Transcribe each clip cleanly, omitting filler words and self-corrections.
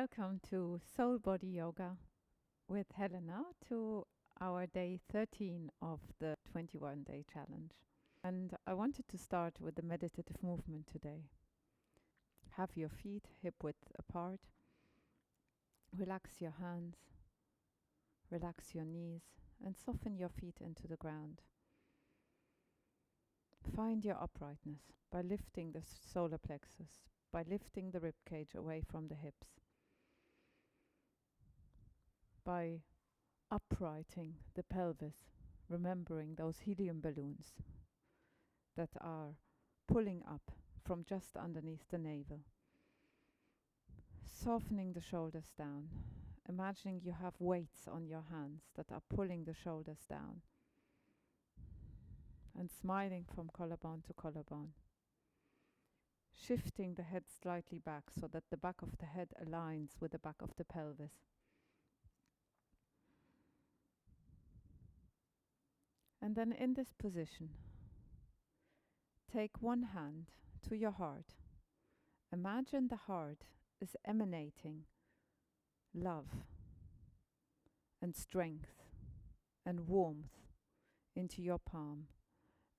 Welcome to Soulbody Yoga with Helena, to our day 13 of the 21-day challenge. And I wanted to start with the meditative movement today. Have your feet hip width apart. Relax your hands, relax your knees, and soften your feet into the ground. Find your uprightness by lifting the solar plexus, by lifting the rib cage away from the hips, by uprighting the pelvis, remembering those helium balloons that are pulling up from just underneath the navel. Softening the shoulders down, imagining you have weights on your hands that are pulling the shoulders down, and smiling from collarbone to collarbone. Shifting the head slightly back so that the back of the head aligns with the back of the pelvis. And then in this position, take one hand to your heart. Imagine the heart is emanating love and strength and warmth into your palm.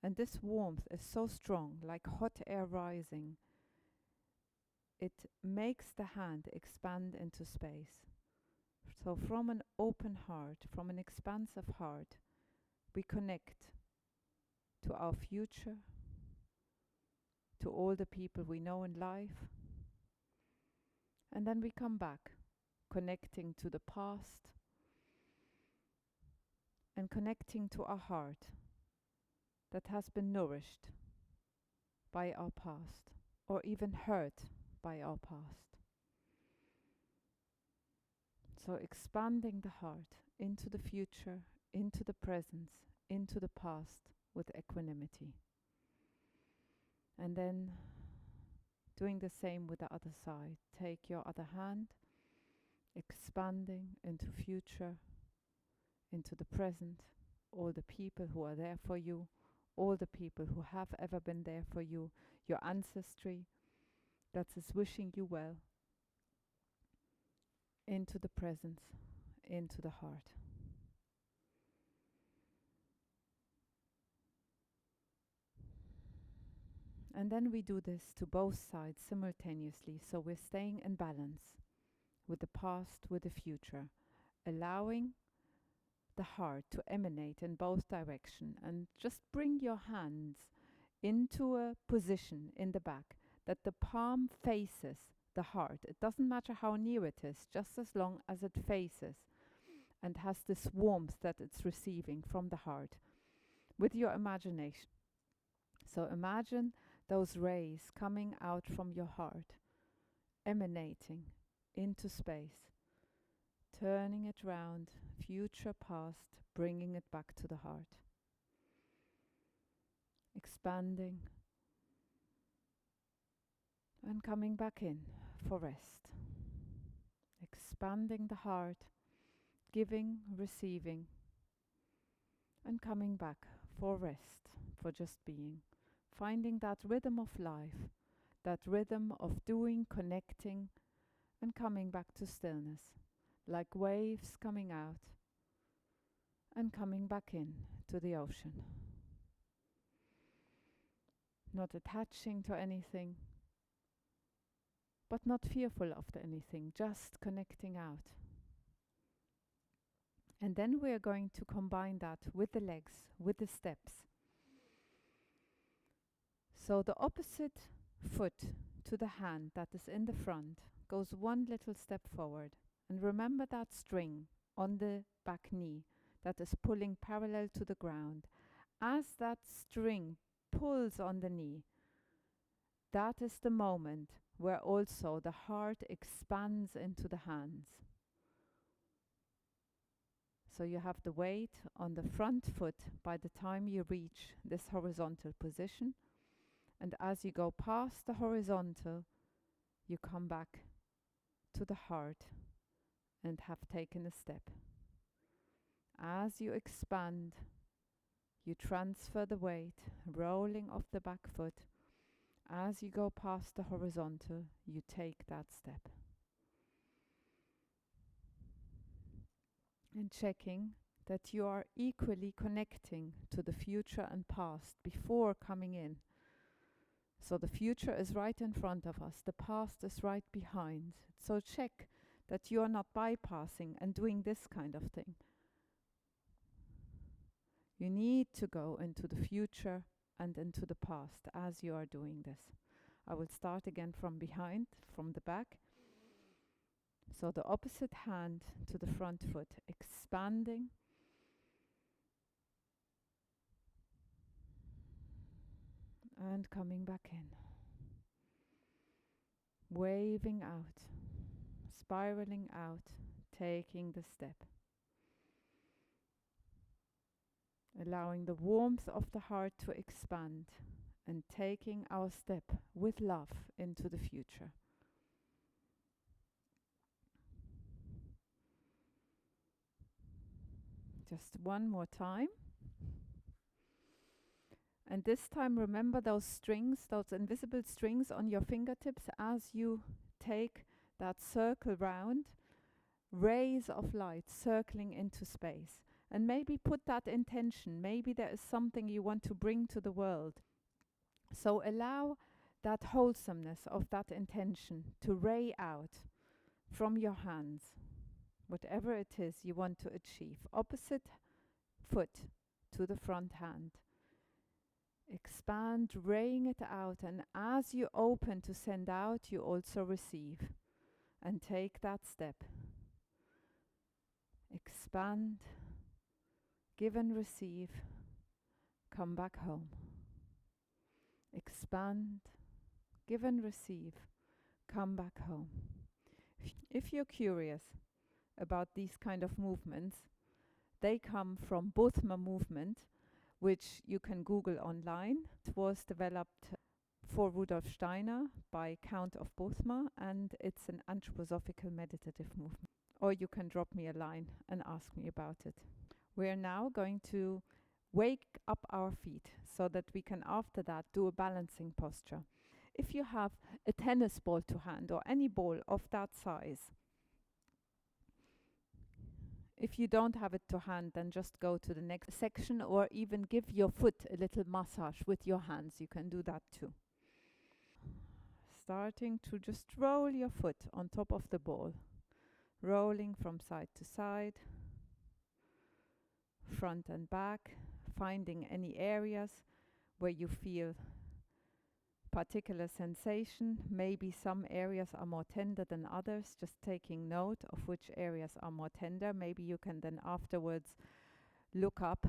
And this warmth is so strong, like hot air rising. It makes the hand expand into space. So from an open heart, from an expansive heart, we connect to our future, to all the people we know in life. And then we come back, connecting to the past and connecting to our heart that has been nourished by our past or even hurt by our past. So expanding the heart into the future, into the present, into the past with equanimity. And then doing the same with the other side. Take your other hand, expanding into future, into the present, all the people who are there for you, all the people who have ever been there for you, your ancestry that is wishing you well, into the presence, into the heart. And then we do this to both sides simultaneously, so we're staying in balance with the past, with the future, allowing the heart to emanate in both directions, and just bring your hands into a position in the back that the palm faces the heart. It doesn't matter how near it is, just as long as it faces and has this warmth that it's receiving from the heart with your imagination. So imagine those rays coming out from your heart, emanating into space, turning it round, future, past, bringing it back to the heart. Expanding and coming back in for rest. Expanding the heart, giving, receiving, and coming back for rest, for just being. Finding that rhythm of life, that rhythm of doing, connecting, and coming back to stillness, like waves coming out and coming back in to the ocean. Not attaching to anything, but not fearful of anything, just connecting out. And then we are going to combine that with the legs, with the steps. So the opposite foot to the hand that is in the front goes one little step forward. And remember that string on the back knee that is pulling parallel to the ground. As that string pulls on the knee, that is the moment where also the heart expands into the hands. So you have the weight on the front foot by the time you reach this horizontal position. And as you go past the horizontal, you come back to the heart and have taken a step. As you expand, you transfer the weight, rolling off the back foot. As you go past the horizontal, you take that step. And checking that you are equally connecting to the future and past before coming in. So the future is right in front of us, the past is right behind. So check that you are not bypassing and doing this kind of thing. You need to go into the future and into the past as you are doing this. I will start again from behind, from the back. So the opposite hand to the front foot, expanding. And coming back in. Waving out, spiraling out, taking the step. Allowing the warmth of the heart to expand and taking our step with love into the future. Just one more time. And this time remember those strings, those invisible strings on your fingertips as you take that circle round, rays of light circling into space. And maybe put that intention, maybe there is something you want to bring to the world. So allow that wholesomeness of that intention to ray out from your hands, whatever it is you want to achieve. Opposite foot to the front hand. Expand, raying it out, and as you open to send out, you also receive. And take that step. Expand, give and receive, come back home. Expand, give and receive, come back home. If you're curious about these kind of movements, they come from Bothma movement, which you can Google online. It was developed for Rudolf Steiner by Count of Bothma, and it's an anthroposophical meditative movement. Or you can drop me a line and ask me about it. We're now going to wake up our feet so that we can after that do a balancing posture. If you have a tennis ball to hand or any ball of that size, if you don't have it to hand, then just go to the next section or even give your foot a little massage with your hands. You can do that too. Starting to just roll your foot on top of the ball, rolling from side to side, front and back, finding any areas where you feel particular sensation. Maybe some areas are more tender than others, just taking note of which areas are more tender. Maybe you can then afterwards look up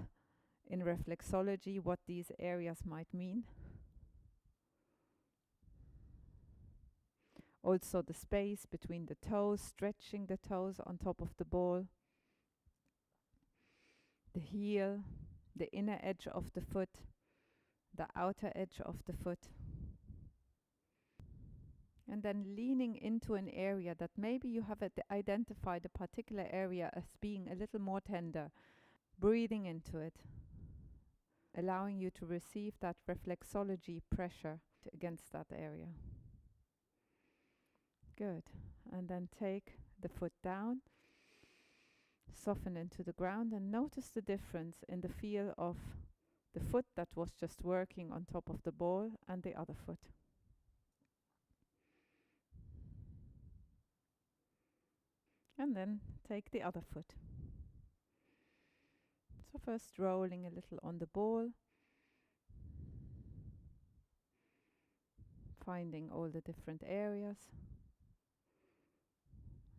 in reflexology what these areas might mean. Also the space between the toes, stretching the toes on top of the ball. The heel, the inner edge of the foot, the outer edge of the foot. And then leaning into an area that maybe you have identified a particular area as being a little more tender. Breathing into it. Allowing you to receive that reflexology pressure against that area. Good. And then take the foot down. Soften into the ground and notice the difference in the feel of the foot that was just working on top of the ball and the other foot. And then take the other foot. So first rolling a little on the ball, finding all the different areas,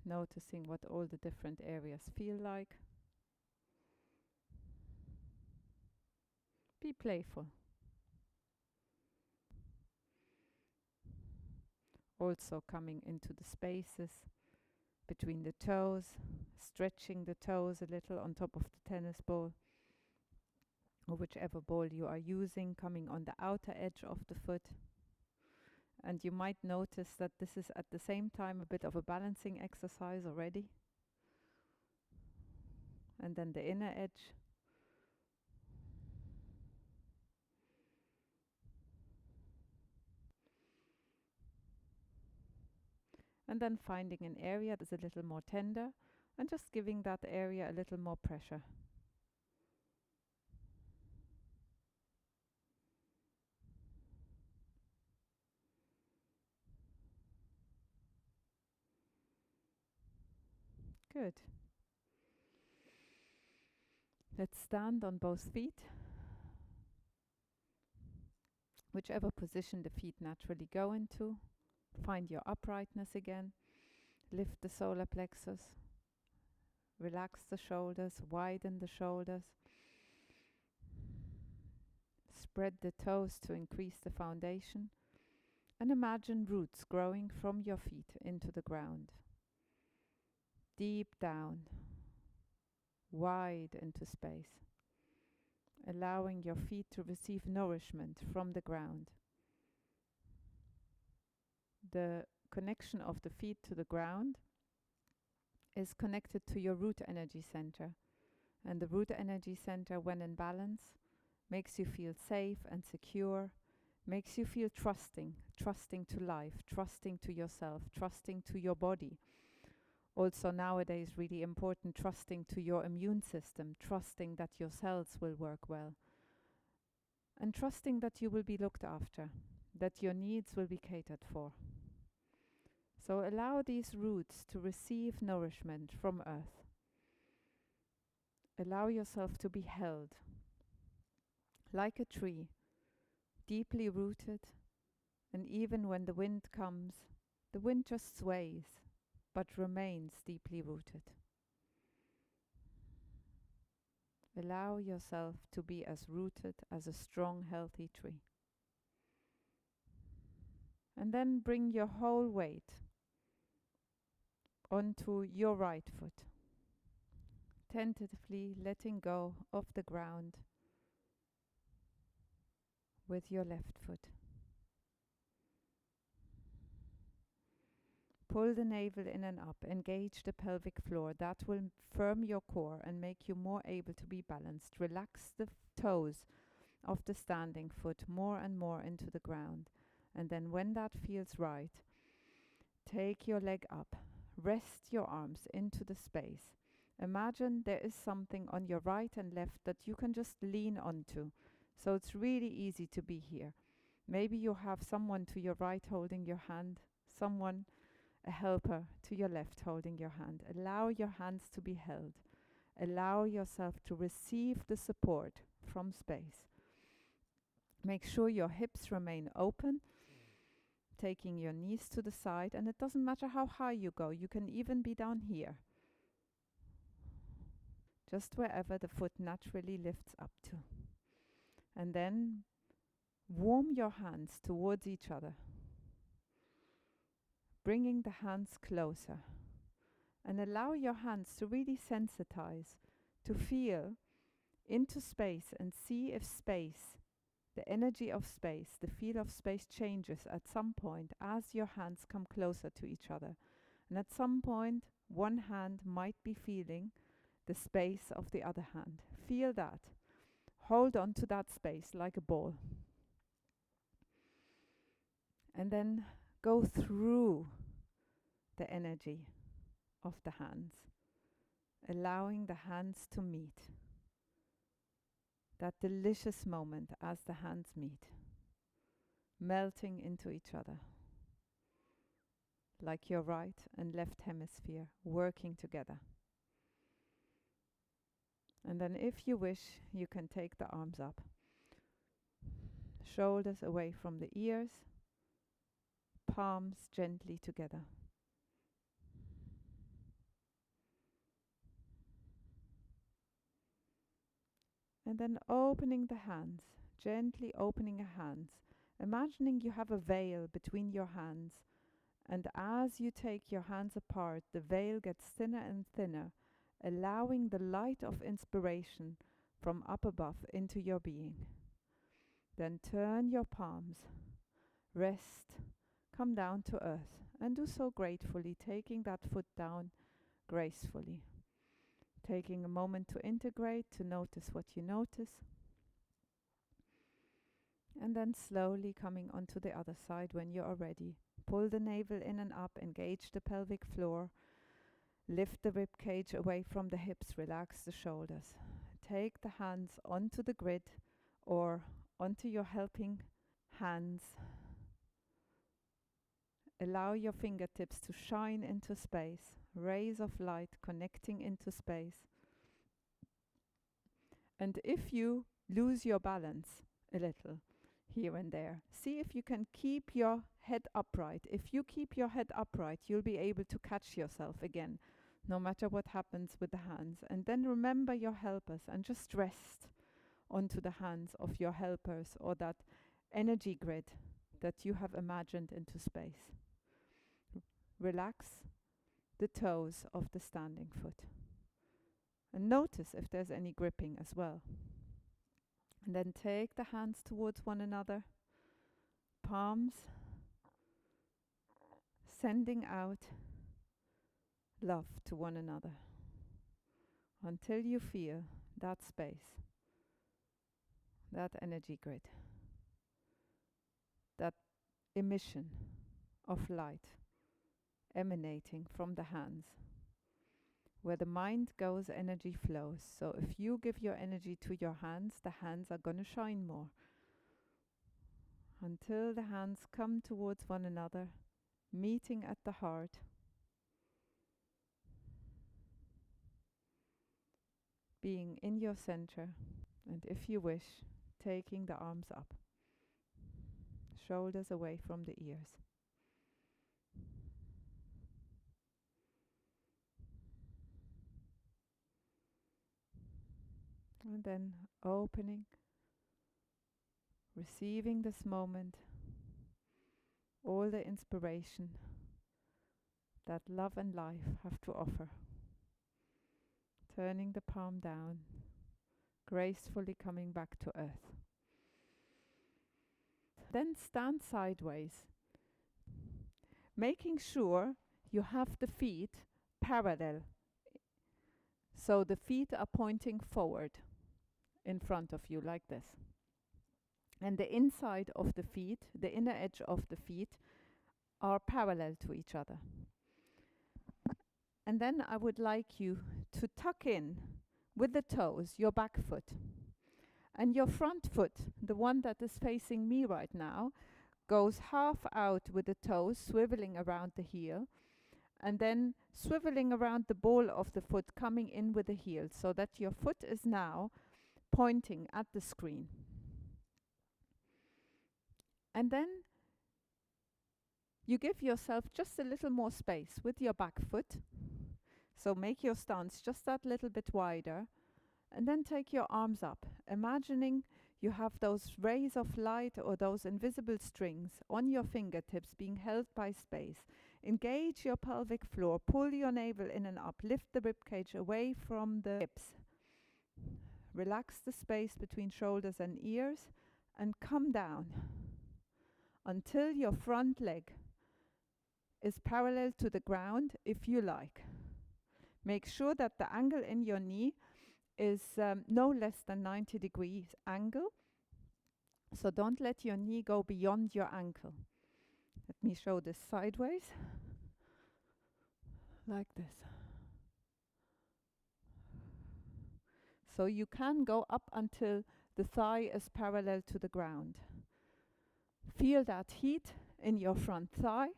noticing what all the different areas feel like. Be playful. Also coming into the spaces between the toes, stretching the toes a little on top of the tennis ball or whichever ball you are using, coming on the outer edge of the foot. And you might notice that this is at the same time a bit of a balancing exercise already. And then the inner edge. And then finding an area that's a little more tender and just giving that area a little more pressure. Good. Let's stand on both feet. Whichever position the feet naturally go into. Find your uprightness again. Lift the solar plexus. Relax the shoulders, widen the shoulders. Spread the toes to increase the foundation. And imagine roots growing from your feet into the ground. Deep down, wide into space. Allowing your feet to receive nourishment from the ground. The connection of the feet to the ground is connected to your root energy center. And the root energy center, when in balance, makes you feel safe and secure, makes you feel trusting to life, trusting to yourself, trusting to your body. Also nowadays really important, trusting to your immune system, trusting that your cells will work well, and trusting that you will be looked after, that your needs will be catered for. So allow these roots to receive nourishment from earth. Allow yourself to be held like a tree, deeply rooted, and even when the wind comes, the wind just sways, but remains deeply rooted. Allow yourself to be as rooted as a strong, healthy tree. And then bring your whole weight onto your right foot, tentatively letting go of the ground with your left foot. Pull the navel in and up, engage the pelvic floor. That will firm your core and make you more able to be balanced. Relax the toes of the standing foot more and more into the ground. And then when that feels right, take your leg up, rest your arms into the space. Imagine there is something on your right and left that you can just lean onto. So it's really easy to be here. Maybe you have someone to your right holding your hand, someone, a helper to your left holding your hand. Allow your hands to be held. Allow yourself to receive the support from space. Make sure your hips remain open, taking your knees to the side, and it doesn't matter how high you go. You can even be down here, just wherever the foot naturally lifts up to. And then warm your hands towards each other, bringing the hands closer, and allow your hands to really sensitize, to feel into space and see if space, the energy of space, the feel of space changes at some point as your hands come closer to each other. And at some point, one hand might be feeling the space of the other hand. Feel that. Hold on to that space like a ball. And then go through the energy of the hands, allowing the hands to meet. That delicious moment as the hands meet, melting into each other, like your right and left hemisphere working together. And then if you wish, you can take the arms up, shoulders away from the ears, palms gently together. And then opening the hands, gently opening your hands, imagining you have a veil between your hands. And as you take your hands apart, the veil gets thinner and thinner, allowing the light of inspiration from up above into your being. Then turn your palms, rest, come down to earth, and do so gratefully, taking that foot down gracefully. Taking a moment to integrate, to notice what you notice. And then slowly coming onto the other side when you are ready. Pull the navel in and up, engage the pelvic floor. Lift the rib cage away from the hips, relax the shoulders. Take the hands onto the grid or onto your helping hands. Allow your fingertips to shine into space, rays of light connecting into space. And if you lose your balance a little here and there, see if you can keep your head upright. If you keep your head upright, you'll be able to catch yourself again, no matter what happens with the hands. And then remember your helpers and just rest onto the hands of your helpers or that energy grid that you have imagined into space. Relax the toes of the standing foot. And notice if there's any gripping as well. And then take the hands towards one another, palms sending out love to one another until you feel that space, that energy grid, that emission of light emanating from the hands. Where the mind goes, energy flows. So if you give your energy to your hands, the hands are going to shine more. Until the hands come towards one another, meeting at the heart. Being in your center. And if you wish, taking the arms up. Shoulders away from the ears. And then opening, receiving this moment, all the inspiration that love and life have to offer. Turning the palm down, gracefully coming back to earth. Then stand sideways, making sure you have the feet parallel. So the feet are pointing forward in front of you like this. And the inside of the feet, the inner edge of the feet, are parallel to each other. And then I would like you to tuck in with the toes, your back foot. And your front foot, the one that is facing me right now, goes half out with the toes, swiveling around the heel, and then swiveling around the ball of the foot, coming in with the heel, so that your foot is now pointing at the screen. And then you give yourself just a little more space with your back foot. So make your stance just that little bit wider. And then take your arms up, imagining you have those rays of light or those invisible strings on your fingertips being held by space. Engage your pelvic floor, pull your navel in and up, lift the ribcage away from the hips. Relax the space between shoulders and ears and come down until your front leg is parallel to the ground if you like. Make sure that the angle in your knee is no less than 90 degrees angle. So don't let your knee go beyond your ankle. Let me show this sideways. Like this. So you can go up until the thigh is parallel to the ground. Feel that heat in your front thigh.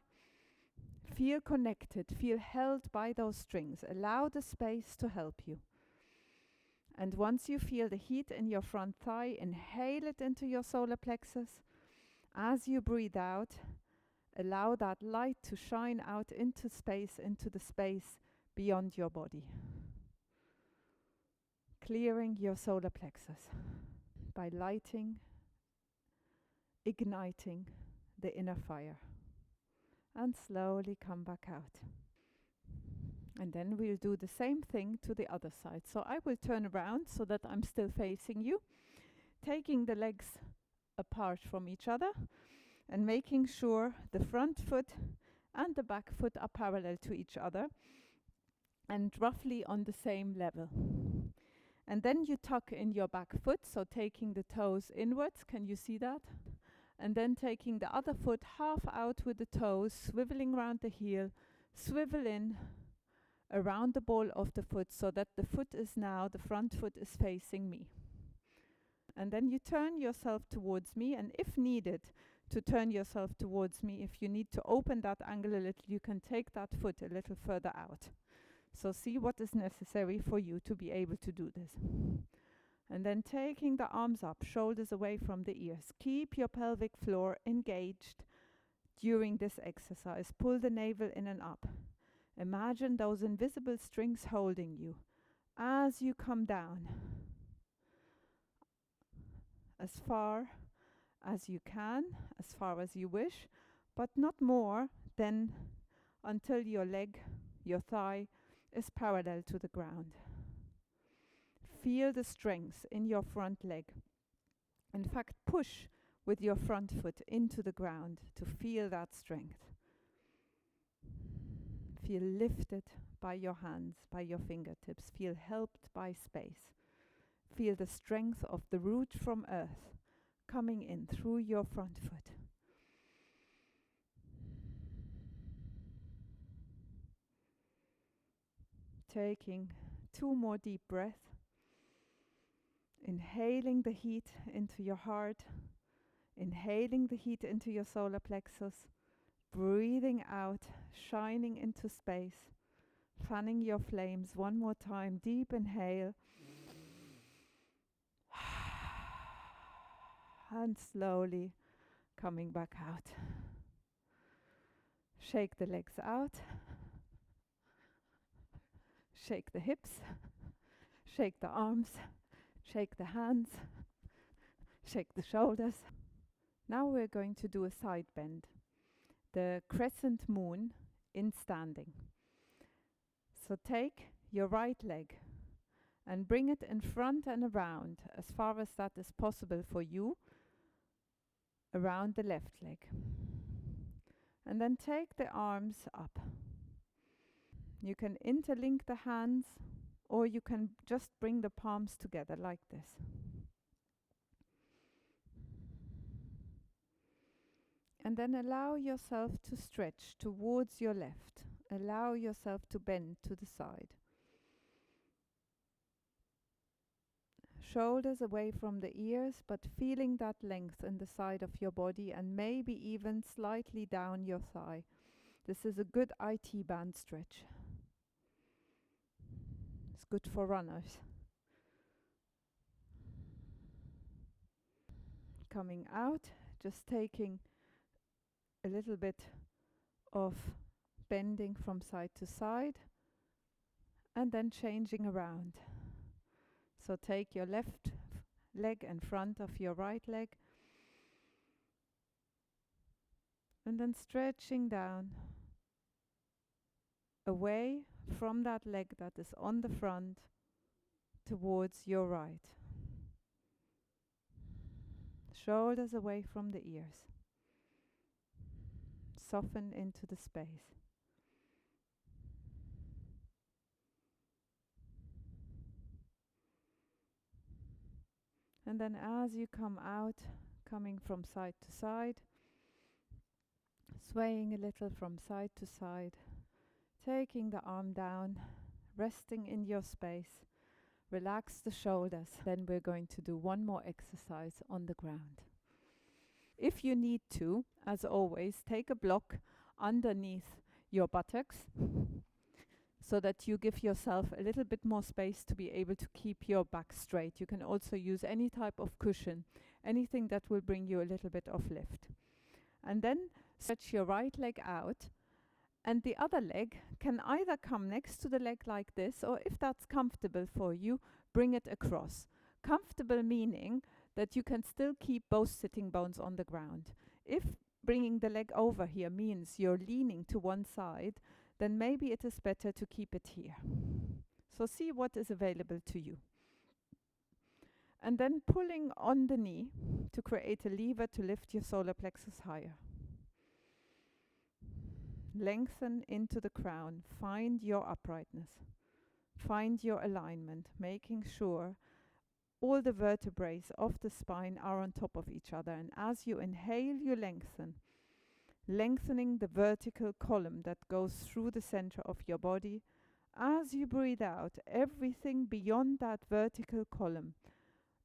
Feel connected, feel held by those strings. Allow the space to help you. And once you feel the heat in your front thigh, inhale it into your solar plexus. As you breathe out, allow that light to shine out into space, into the space beyond your body. Clearing your solar plexus by lighting, igniting the inner fire. And slowly come back out. And then we'll do the same thing to the other side. So I will turn around so that I'm still facing you, taking the legs apart from each other and making sure the front foot and the back foot are parallel to each other and roughly on the same level. And then you tuck in your back foot, so taking the toes inwards. Can you see that? And then taking the other foot half out with the toes, swiveling around the heel, swivel in, around the ball of the foot, so that the foot is now, the front foot is facing me. And then you turn yourself towards me, and if needed, to turn yourself towards me, if you need to open that angle a little, you can take that foot a little further out. So see what is necessary for you to be able to do this. And then taking the arms up, shoulders away from the ears. Keep your pelvic floor engaged during this exercise. Pull the navel in and up. Imagine those invisible strings holding you as you come down as far as you can, as far as you wish, but not more than until your leg, your thigh, is parallel to the ground. Feel the strength in your front leg. In fact, push with your front foot into the ground to feel that strength. Feel lifted by your hands, by your fingertips. Feel helped by space. Feel the strength of the root from earth coming in through your front foot. Taking 2 more deep breaths. Inhaling the heat into your heart. Inhaling the heat into your solar plexus. Breathing out, shining into space. Fanning your flames 1 more time. Deep inhale. And slowly coming back out. Shake the legs out. Shake the hips. Shake the arms. Shake the hands. Shake the shoulders. Now we're going to do a side bend. The crescent moon in standing. So take your right leg and bring it in front and around, as far as that is possible for you, around the left leg. And then take the arms up. You can interlink the hands, or you can just bring the palms together like this. And then allow yourself to stretch towards your left. Allow yourself to bend to the side. Shoulders away from the ears, but feeling that length in the side of your body, and maybe even slightly down your thigh. This is a good IT band stretch. It's good for runners. Coming out, just taking a little bit of bending from side to side, and then changing around. So take your left leg in front of your right leg, and then stretching down away from that leg that is on the front towards your right. Shoulders away from the ears. Soften into the space. And then as you come out, coming from side to side, swaying a little from side to side, taking the arm down, resting in your space, relax the shoulders. Then we're going to do 1 more exercise on the ground. If you need to, as always, take a block underneath your buttocks so that you give yourself a little bit more space to be able to keep your back straight. You can also use any type of cushion, anything that will bring you a little bit of lift. And then stretch your right leg out, and the other leg can either come next to the leg like this, or if that's comfortable for you, bring it across. Comfortable meaning that you can still keep both sitting bones on the ground. If bringing the leg over here means you're leaning to one side, then maybe it is better to keep it here. So see what is available to you. And then pulling on the knee to create a lever to lift your solar plexus higher. Lengthen into the crown. Find your uprightness. Find your alignment, making sure all the vertebrae of the spine are on top of each other. And as you inhale, you lengthen. Lengthening the vertical column that goes through the center of your body. as you breathe out, everything beyond that vertical column,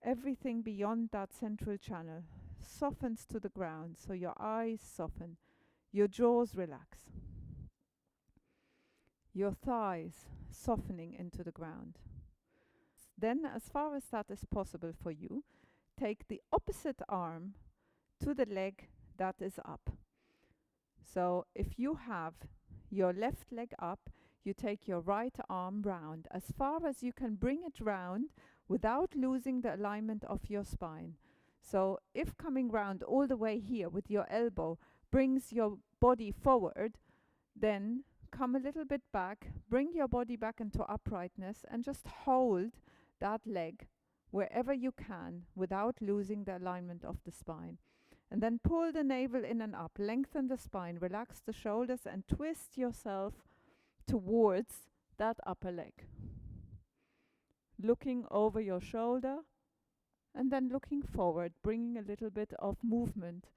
everything beyond that central channel softens to the ground. So your eyes soften, your jaws relax, your thighs softening into the ground. Then, as far as that is possible for you, take the opposite arm to the leg that is up. So if you have your left leg up, you take your right arm round as far as you can bring it round without losing the alignment of your spine. So if coming round all the way here with your elbow brings your body forward, then come a little bit back, bring your body back into uprightness and just hold that leg wherever you can without losing the alignment of the spine. And then pull the navel in and up, lengthen the spine, relax the shoulders and twist yourself towards that upper leg. Looking over your shoulder and then looking forward, bringing a little bit of movement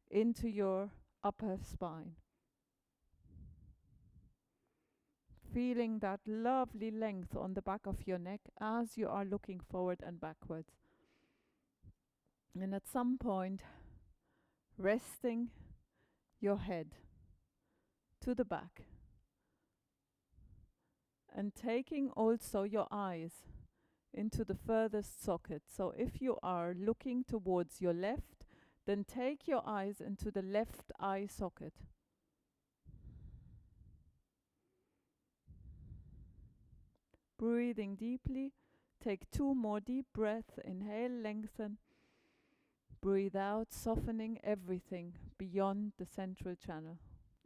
into your upper spine. Feeling that lovely length on the back of your neck as you are looking forward and backwards. And at some point, resting your head to the back and taking also your eyes into the furthest socket. So if you are looking towards your left, then take your eyes into the left eye socket. Breathing deeply, take 2 more deep breaths, inhale, lengthen. Breathe out, softening everything beyond the central channel.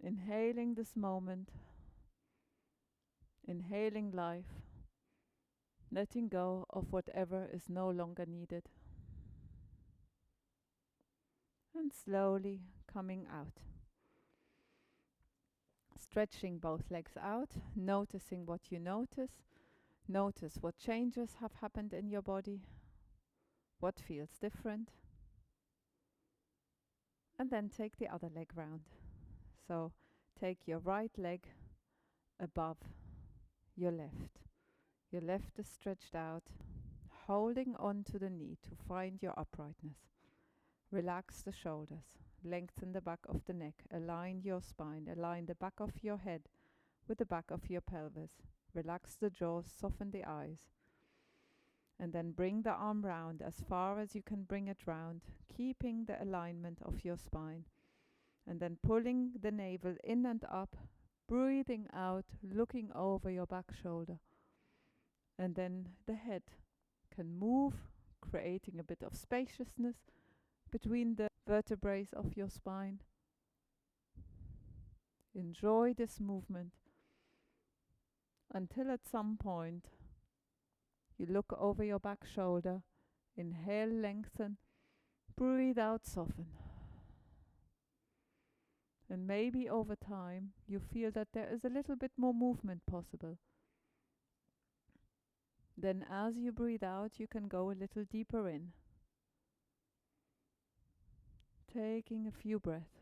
Inhaling this moment, inhaling life, letting go of whatever is no longer needed. And slowly coming out. Stretching both legs out, noticing what you notice. Notice what changes have happened in your body, what feels different. And then take the other leg round. So take your right leg above your left. Your left is stretched out, holding on to the knee to find your uprightness. Relax the shoulders, lengthen the back of the neck, align your spine, align the back of your head with the back of your pelvis. Relax the jaws, soften the eyes. And then bring the arm round as far as you can bring it round, keeping the alignment of your spine. And then pulling the navel in and up, breathing out, looking over your back shoulder. And then the head can move, creating a bit of spaciousness between the vertebrae of your spine. Enjoy this movement until at some point you look over your back shoulder, inhale, lengthen, breathe out, soften. And maybe over time you feel that there is a little bit more movement possible. Then as you breathe out, you can go a little deeper in. Taking a few breaths.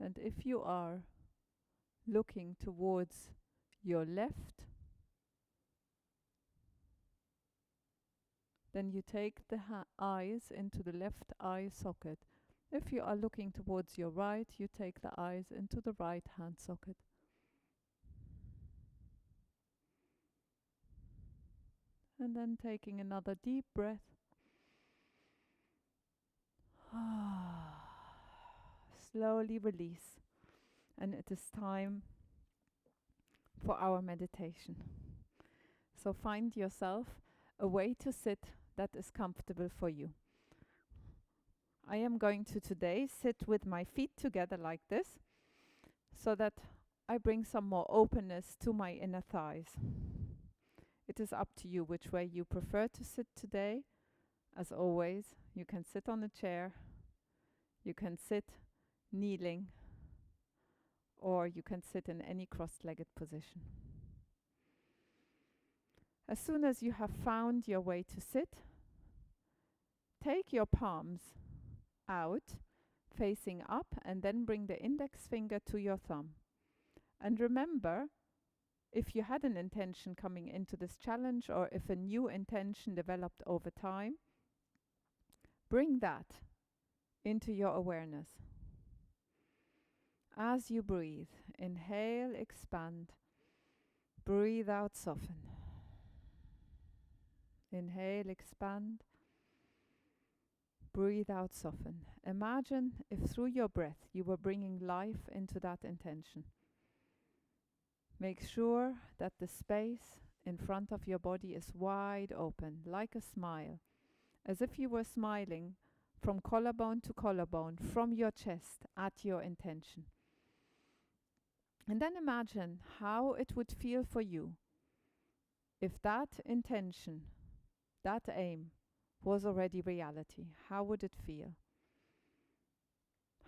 And if you are looking towards your left, then you take the eyes into the left eye socket. If you are looking towards your right, you take the eyes into the right hand socket. And then taking another deep breath. Slowly release. And it is time for our meditation. So find yourself a way to sit that is comfortable for you. I am going to today sit with my feet together like this, so that I bring some more openness to my inner thighs. It is up to you which way you prefer to sit today. As always, you can sit on a chair, you can sit kneeling, or you can sit in any cross-legged position. As soon as you have found your way to sit, take your palms out, facing up, and then bring the index finger to your thumb. And remember, if you had an intention coming into this challenge, or if a new intention developed over time, bring that into your awareness. As you breathe, inhale, expand, breathe out, soften. Inhale, expand, breathe out, soften. Imagine if through your breath you were bringing life into that intention. Make sure that the space in front of your body is wide open, like a smile, as if you were smiling from collarbone to collarbone, from your chest at your intention. And then imagine how it would feel for you if that intention, that aim, was already reality. How would it feel?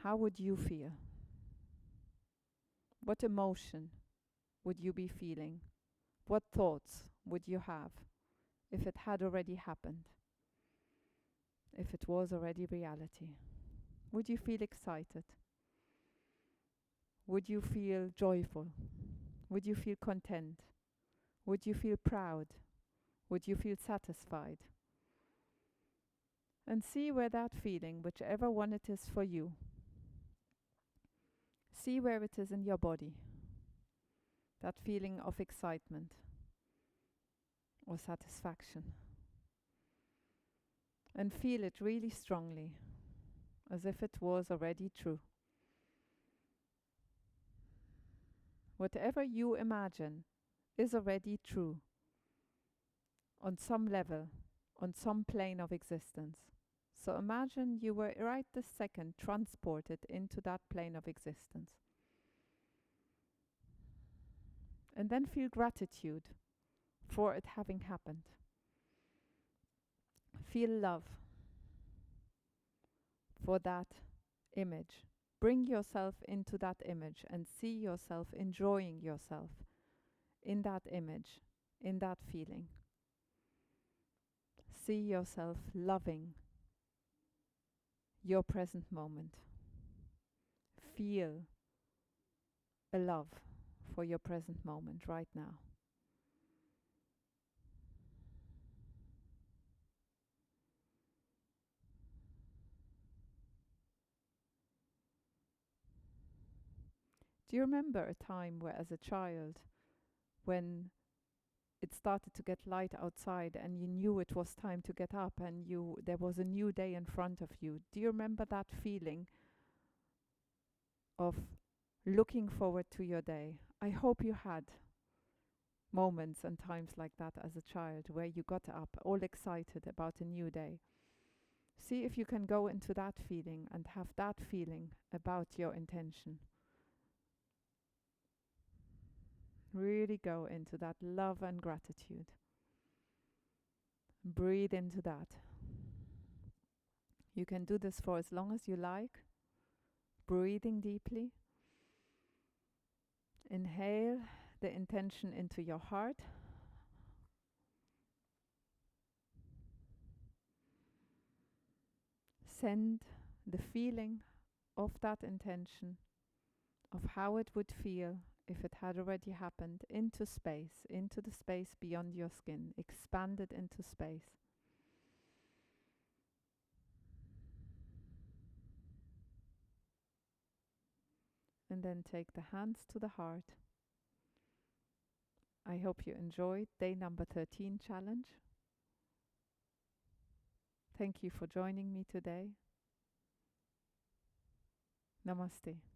How would you feel? What emotion would you be feeling? What thoughts would you have if it had already happened? If it was already reality? Would you feel excited? Would you feel joyful? Would you feel content? Would you feel proud? Would you feel satisfied? And see where that feeling, whichever one it is for you, see where it is in your body. That feeling of excitement or satisfaction. And feel it really strongly, as if it was already true. Whatever you imagine is already true on some level, on some plane of existence. So imagine you were right this second transported into that plane of existence. And then feel gratitude for it having happened. Feel love for that image. Bring yourself into that image and see yourself enjoying yourself in that image, in that feeling. See yourself loving your present moment. Feel a love for your present moment right now. Do you remember a time where, as a child, when it started to get light outside and you knew it was time to get up and there was a new day in front of you? Do you remember that feeling of looking forward to your day? I hope you had moments and times like that as a child, where you got up all excited about a new day. See if you can go into that feeling and have that feeling about your intention. Really go into that love and gratitude. Breathe into that. You can do this for as long as you like. Breathing deeply. Inhale the intention into your heart. Send the feeling of that intention, of how it would feel if it had already happened, into space, into the space beyond your skin. Expand it into space. And then take the hands to the heart. I hope you enjoyed day number 13 challenge. Thank you for joining me today. Namaste.